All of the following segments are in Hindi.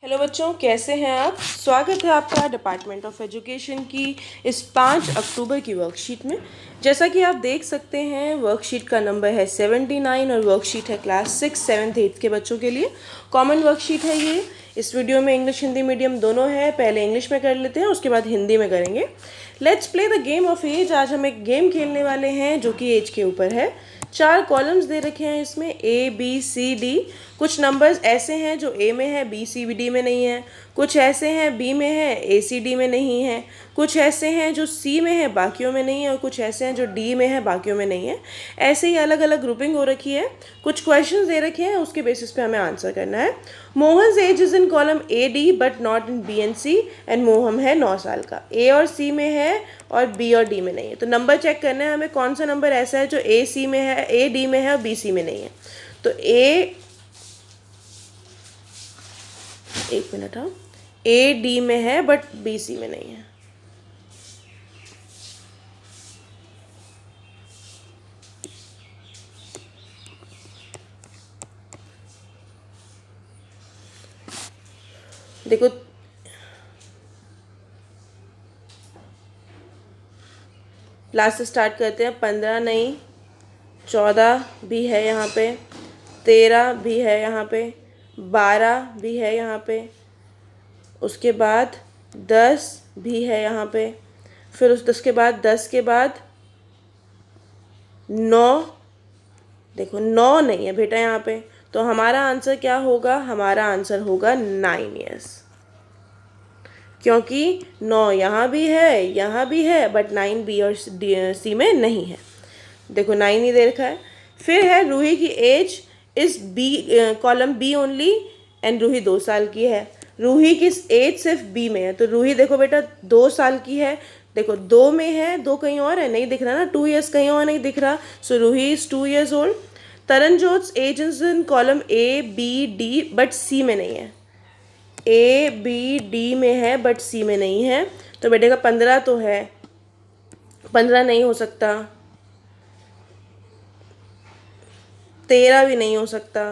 हेलो बच्चों, कैसे हैं आप। स्वागत है आपका डिपार्टमेंट ऑफ एजुकेशन की इस 5 अक्टूबर की वर्कशीट में। जैसा कि आप देख सकते हैं, वर्कशीट का नंबर है 79 और वर्कशीट है क्लास 6, 7, 8 के बच्चों के लिए। कॉमन वर्कशीट है ये। इस वीडियो में इंग्लिश हिंदी मीडियम दोनों है। पहले इंग्लिश में कर लेते हैं, उसके बाद हिंदी में करेंगे। Let's play the game of age. आज हम एक गेम खेलने वाले हैं जो कि एज के ऊपर है। 4 कॉलम्स दे रखे हैं इसमें, ए बी सी डी। कुछ नंबर्स ऐसे हैं जो ए में है, बी सी डी में नहीं है। कुछ ऐसे हैं बी में है, ए सी डी में नहीं है। कुछ ऐसे हैं जो सी में है, बाकियों में नहीं है। और कुछ ऐसे हैं जो डी में है, बाकियों में नहीं है। ऐसे ही अलग अलग ग्रुपिंग हो रखी है। कुछ क्वेश्चंस दे रखे हैं, उसके बेसिस पे हमें आंसर करना है। Mohan age is in column A D but not in B and C. And Mohan है 9 साल का। ए और सी में है और बी और डी में नहीं है। तो नंबर चेक करना है हमें, कौन सा नंबर ऐसा है जो ए सी में है, ए डी में है और बी सी में नहीं है। तो एक मिनट, हाँ, ए डी में है बट बी सी में नहीं है। देखो, लास्ट से स्टार्ट करते हैं। 15 नहीं, 14 भी है यहाँ पे, 13 भी है यहाँ पे, 12 भी है यहाँ पे, उसके बाद 10 भी है यहाँ पे, फिर उस 10 के बाद 10 के बाद 9। देखो 9 नहीं है बेटा यहाँ पे। तो हमारा आंसर क्या होगा? हमारा आंसर होगा 9 ईयर्स, क्योंकि 9 यहाँ भी है बट 9 बी और सी में नहीं है। देखो 9 ही दे रखा है। फिर है रूही की age is B, column B only, and Ruhi 2 साल की है। रूही की एज सिर्फ बी में है, तो रूही देखो बेटा 2 साल की है। देखो 2 में है, 2 कहीं और है, नहीं दिख रहा ना, 2 ईयर्स कहीं और नहीं दिख रहा। So Roohi is 2 years old. Taranjot's age is in column A B D but C में नहीं है। ए बी डी में है बट सी में नहीं है। तो बेटे का 15 तो है, 15 नहीं हो सकता। 13 भी नहीं हो सकता।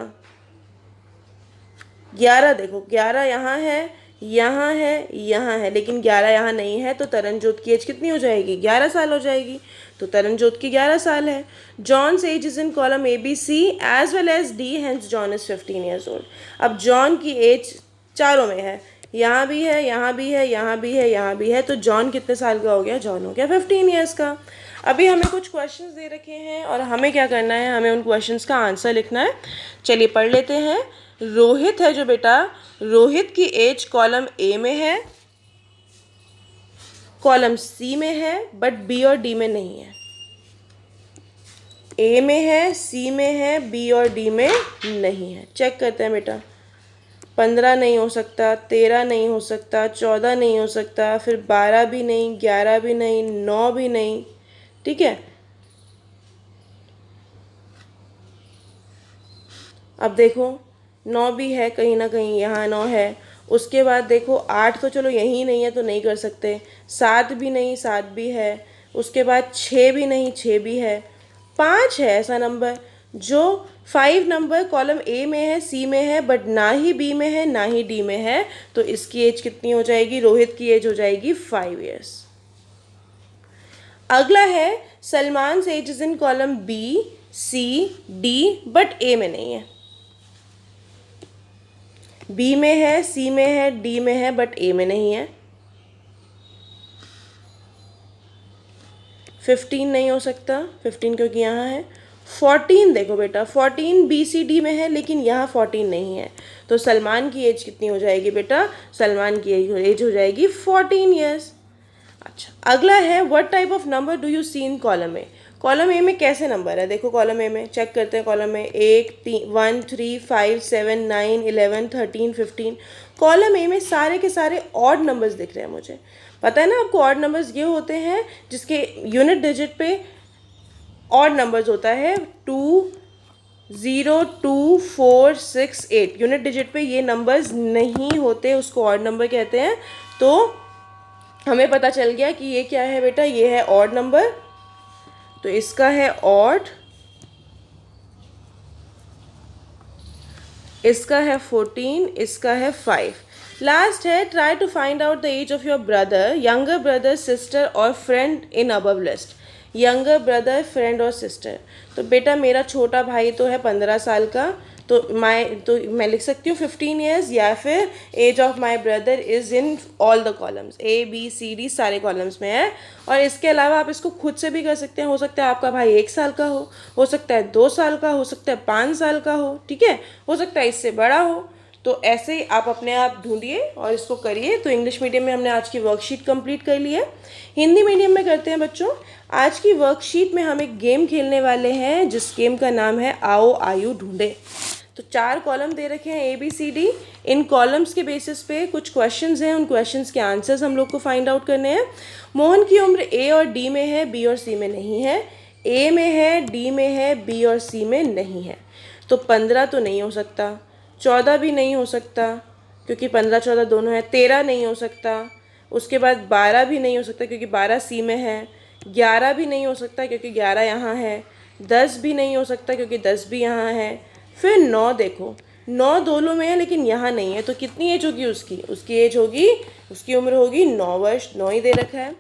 11, देखो 11 यहाँ है, यहाँ है, लेकिन 11 यहाँ नहीं है। तो तरनजोत की एज कितनी हो जाएगी? 11 साल हो जाएगी। तो तरनजोत की 11 साल है। John's age is in column A B C as well as D, hence John is 15 years old. अब जॉन की एज चारों में है, यहाँ भी है, यहाँ भी है, यहाँ भी है, यहाँ भी है। तो जॉन कितने साल का हो गया? जॉन हो गया 15 ईयर्स का। अभी हमें कुछ क्वेश्चंस दे रखे हैं और हमें क्या करना है? हमें उन क्वेश्चंस का आंसर लिखना है। चलिए पढ़ लेते हैं। रोहित है जो बेटा, रोहित की एज कॉलम ए में है, कॉलम सी में है, बट बी और डी में नहीं है। ए में है, सी में है, बी और डी में नहीं है। चेक करते हैं बेटा। 15 नहीं हो सकता, 13 नहीं हो सकता, 14 नहीं हो सकता, फिर 12 भी नहीं, 11 भी नहीं, 9 भी नहीं। ठीक है, अब देखो 9 भी है कहीं ना कहीं, यहाँ 9 है। उसके बाद देखो 8 तो चलो यहीं नहीं है तो नहीं कर सकते। 7 भी नहीं, 7 भी है। उसके बाद 6 भी नहीं, 6 भी है। 5 है ऐसा नंबर जो 5 नंबर कॉलम ए में है, सी में है, बट ना ही बी में है ना ही डी में है। तो इसकी एज कितनी हो जाएगी? रोहित की एज हो जाएगी 5 ईयर्स। अगला है Salman age is in column B C D but A में नहीं है। बी में है, सी में है, डी में है, बट ए में नहीं है। 15 नहीं हो सकता, 15 क्योंकि यहाँ है। 14 देखो बेटा, 14 बी सी डी में है लेकिन यहाँ 14 नहीं है। तो सलमान की एज कितनी हो जाएगी बेटा? सलमान की एज हो जाएगी 14 ईयर्स। अच्छा, अगला है what type of number do you see in column A. Column A में कैसे नंबर है? देखो कॉलम ए में चेक करते हैं। कॉलम में 1 1 3 5 7 9 11 13 15। कॉलम ए में सारे के सारे ऑड नंबर्स दिख रहे हैं मुझे। पता है ना आपको, ऑड नंबर्स ये होते हैं जिसके यूनिट डिजिट पे ऑड नंबर्स होता है। 2 0 2 4 6 8 यूनिट डिजिट पे ये नंबर्स नहीं होते, उसको ऑड नंबर कहते हैं। तो हमें पता चल गया कि ये क्या है बेटा? ये है ऑड नंबर। तो इसका है ऑड। इसका है 14, इसका है 5। लास्ट है try to find out the age of your brother, younger brother, sister और friend in above list. Younger brother, friend और सिस्टर। तो बेटा मेरा छोटा भाई तो है 15 साल का, तो मैं लिख सकती हूँ 15 ईयर्स, या फिर age of my brother is in all the columns, ABCD सारे कॉलम्स में है। और इसके अलावा आप इसको खुद से भी कर सकते हैं। हो सकता है आपका भाई 1 साल का हो सकता है 2 साल का, हो सकता है 5 साल का ठीक है, हो सकता है इससे बड़ा हो। तो ऐसे ही आप अपने आप ढूंढिए और इसको करिए। तो इंग्लिश मीडियम में हमने आज की वर्कशीट कंप्लीट कर ली है। हिंदी मीडियम में करते हैं बच्चों। आज की वर्कशीट में हम एक गेम खेलने वाले हैं जिस गेम का नाम है आओ आयु ढूंढे। तो 4 कॉलम दे रखे हैं ABCD। इन कॉलम्स के बेसिस पे कुछ क्वेश्चंस हैं, उन क्वेश्चंस के आंसर्स हम लोग को फाइंड आउट करने हैं। मोहन की उम्र A और D में है, B और C में नहीं है। A में है, D में है, B और C में नहीं है। तो 15 तो नहीं हो सकता, 14 भी नहीं हो सकता क्योंकि 15 14 दोनों है, 13 नहीं हो सकता, उसके बाद 12 भी नहीं हो सकता क्योंकि 12 C में है, 11 भी नहीं हो सकता क्योंकि 11 यहाँ है, 10 भी नहीं हो सकता क्योंकि 10 भी यहाँ है, फिर 9 देखो 9 दोनों में है लेकिन यहाँ नहीं है। तो कितनी एज होगी उसकी एज होगी, उसकी उम्र होगी 9 वर्ष, 9 ही दे रखा है।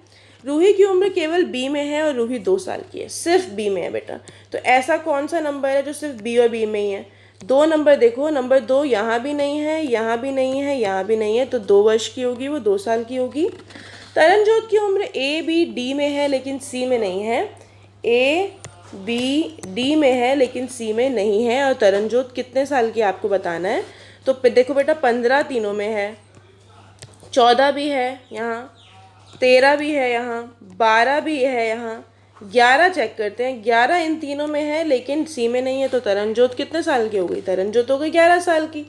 रूही की उम्र केवल B में है और रूही 2 साल की है, सिर्फ B में है बेटा। तो ऐसा कौन सा नंबर है जो सिर्फ B और B में ही है? 2 नंबर देखो, नंबर 2 यहाँ भी नहीं है, यहाँ भी नहीं है, यहाँ भी नहीं है, तो 2 वर्ष की होगी, वो 2 साल की होगी। तरनजोत की उम्र A B D में है लेकिन C में नहीं है, ABD में है लेकिन C में नहीं है। और तरनजोत कितने साल की आपको बताना है। तो देखो बेटा 15 तीनों में है, 14 भी है यहाँ, 13 भी है यहाँ, 12 भी है यहाँ, 11 चेक करते हैं, 11 इन तीनों में है लेकिन C में नहीं है। तो तरनजोत कितने साल की हो गई? तरनजोत हो गई 11 साल की।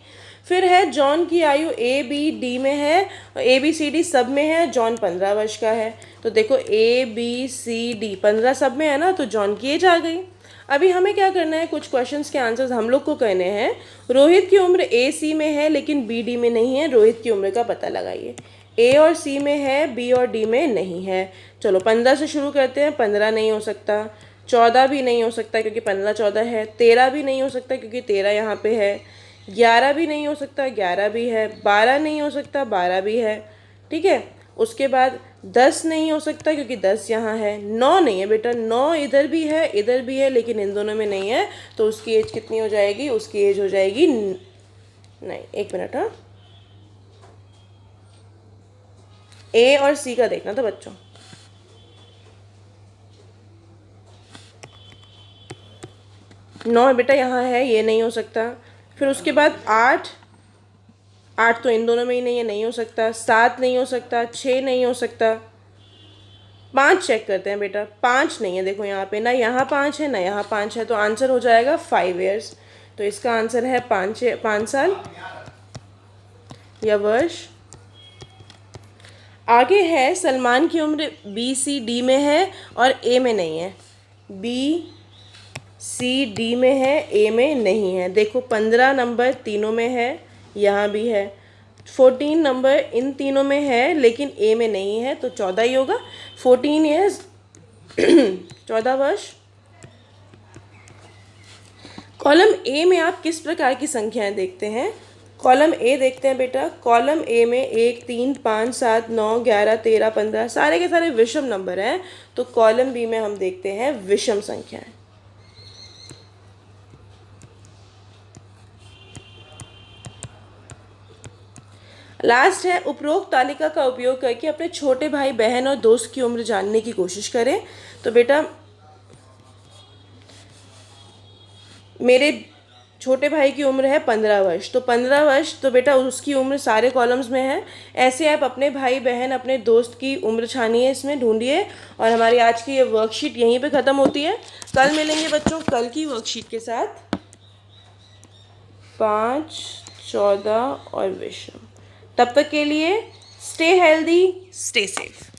फिर है जॉन की आयु ABD में है और ABCD सब में है, जॉन 15 वर्ष का है। तो देखो ABCD 15 सब में है ना, तो जॉन की एज आ गई। अभी हमें क्या करना है, कुछ क्वेश्चंस के आंसर्स हम लोग को करने हैं। रोहित की उम्र AC में है लेकिन BD में नहीं है, रोहित की उम्र का पता लगाइए। A और C में है, B और D में नहीं है। चलो 15 से शुरू करते हैं। 15 नहीं हो सकता, 14 भी नहीं हो सकता क्योंकि 15 14 है, 13 भी नहीं हो सकता क्योंकि 13 यहाँ पे है, 11 भी नहीं हो सकता, 11 भी है, 12 नहीं हो सकता, 12 भी है, ठीक है। उसके बाद 10 नहीं हो सकता क्योंकि 10 यहाँ है, 9 नहीं है बेटा, 9 इधर भी है इधर भी है लेकिन इन दोनों में नहीं है। तो उसकी एज कितनी हो जाएगी? उसकी एज हो जाएगी नहीं, 1 मिनट, हाँ, A और C का देखना था बच्चों। 9 बेटा यहाँ है, ये नहीं हो सकता। फिर उसके बाद 8 तो इन दोनों में ही नहीं है, नहीं हो सकता। 7 नहीं हो सकता, 6 नहीं हो सकता। 5 चेक करते हैं बेटा, 5 नहीं है, देखो यहाँ पे ना यहाँ 5 है ना यहाँ 5 है, तो आंसर हो जाएगा 5 ईयर्स। तो इसका आंसर है 5 साल या वर्ष। आगे है सलमान की उम्र BCD में है और A में नहीं है, BCD में है, A में नहीं है। देखो 15 नंबर तीनों में है, यहाँ भी है, 14 नंबर इन तीनों में है लेकिन A में नहीं है, तो 14 ही होगा। 14 ईयर्स 14 वर्ष। कॉलम A में आप किस प्रकार की संख्याएं देखते हैं? कॉलम A देखते हैं बेटा। कॉलम A में 1 3 5 7 9 11 13 15 सारे के सारे विषम नंबर हैं। तो कॉलम B में हम देखते हैं विषम संख्याएं। लास्ट है उपरोक्त तालिका का उपयोग करके अपने छोटे भाई बहन और दोस्त की उम्र जानने की कोशिश करें। तो बेटा मेरे छोटे भाई की उम्र है 15 वर्ष, तो 15 वर्ष तो बेटा उसकी उम्र सारे कॉलम्स में है। ऐसे आप अपने भाई बहन अपने दोस्त की उम्र छानिए, इसमें ढूंढिए। और हमारी आज की ये वर्कशीट यहीं पे ख़त्म होती है। कल मिलेंगे बच्चों कल की वर्कशीट के साथ 5 14 और विषम। तब तक के लिए स्टे हेल्दी, स्टे सेफ।